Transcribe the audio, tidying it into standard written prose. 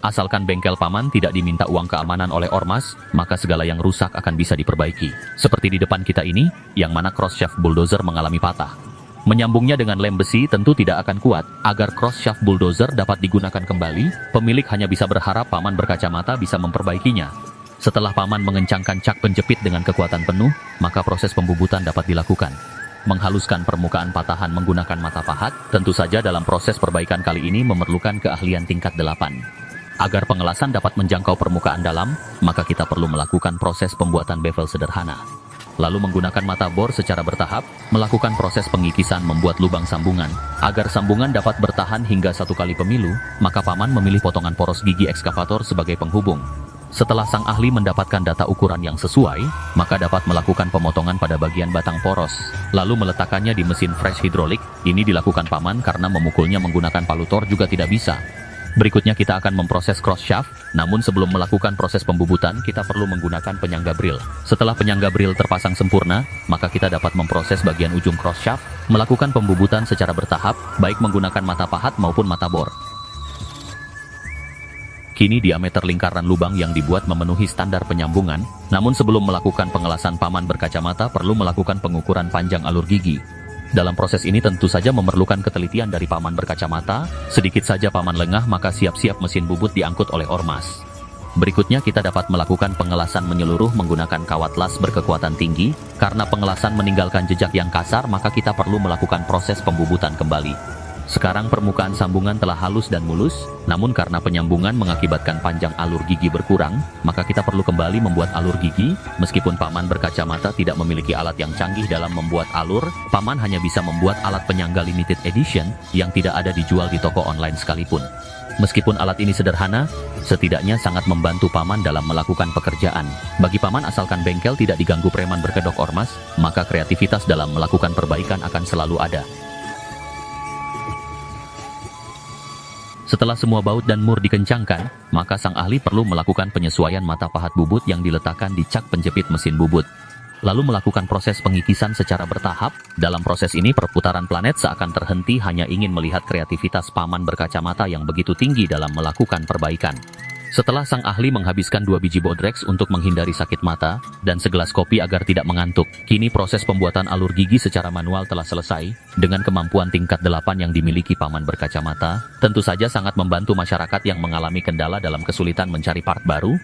Asalkan bengkel paman tidak diminta uang keamanan oleh ormas, maka segala yang rusak akan bisa diperbaiki. Seperti di depan kita ini, yang mana cross shaft bulldozer mengalami patah. Menyambungnya dengan lem besi tentu tidak akan kuat. Agar cross shaft bulldozer dapat digunakan kembali, pemilik hanya bisa berharap paman berkacamata bisa memperbaikinya. Setelah paman mengencangkan cak penjepit dengan kekuatan penuh, maka proses pembubutan dapat dilakukan. Menghaluskan permukaan patahan menggunakan mata pahat, tentu saja dalam proses perbaikan kali ini memerlukan keahlian tingkat 8. Agar pengelasan dapat menjangkau permukaan dalam, maka kita perlu melakukan proses pembuatan bevel sederhana. Lalu menggunakan mata bor secara bertahap, melakukan proses pengikisan membuat lubang sambungan. Agar sambungan dapat bertahan hingga 1 kali pemilu, maka paman memilih potongan poros gigi ekskavator sebagai penghubung. Setelah sang ahli mendapatkan data ukuran yang sesuai, maka dapat melakukan pemotongan pada bagian batang poros, lalu meletakkannya di mesin fresh hidrolik. Ini dilakukan paman karena memukulnya menggunakan palutor juga tidak bisa. Berikutnya kita akan memproses cross shaft, namun sebelum melakukan proses pembubutan kita perlu menggunakan penyangga bril. Setelah penyangga bril terpasang sempurna, maka kita dapat memproses bagian ujung cross shaft, melakukan pembubutan secara bertahap, baik menggunakan mata pahat maupun mata bor. Kini diameter lingkaran lubang yang dibuat memenuhi standar penyambungan, namun sebelum melakukan pengelasan paman berkacamata perlu melakukan pengukuran panjang alur gigi. Dalam proses ini tentu saja memerlukan ketelitian dari paman berkacamata, sedikit saja paman lengah maka siap-siap mesin bubut diangkut oleh ormas. Berikutnya kita dapat melakukan pengelasan menyeluruh menggunakan kawat las berkekuatan tinggi, karena pengelasan meninggalkan jejak yang kasar maka kita perlu melakukan proses pembubutan kembali. Sekarang permukaan sambungan telah halus dan mulus, namun karena penyambungan mengakibatkan panjang alur gigi berkurang, maka kita perlu kembali membuat alur gigi. Meskipun paman berkacamata tidak memiliki alat yang canggih dalam membuat alur, paman hanya bisa membuat alat penyangga limited edition yang tidak ada dijual di toko online sekalipun. Meskipun alat ini sederhana, setidaknya sangat membantu paman dalam melakukan pekerjaan. Bagi paman asalkan bengkel tidak diganggu preman berkedok ormas, maka kreativitas dalam melakukan perbaikan akan selalu ada. Setelah semua baut dan mur dikencangkan, maka sang ahli perlu melakukan penyesuaian mata pahat bubut yang diletakkan di cak penjepit mesin bubut. Lalu melakukan proses pengikisan secara bertahap. Dalam proses ini perputaran planet seakan terhenti hanya ingin melihat kreativitas paman berkacamata yang begitu tinggi dalam melakukan perbaikan. Setelah sang ahli menghabiskan 2 biji Bodrex untuk menghindari sakit mata, dan segelas kopi agar tidak mengantuk, kini proses pembuatan alur gigi secara manual telah selesai. Dengan kemampuan tingkat 8 yang dimiliki paman berkacamata, tentu saja sangat membantu masyarakat yang mengalami kendala dalam kesulitan mencari part baru.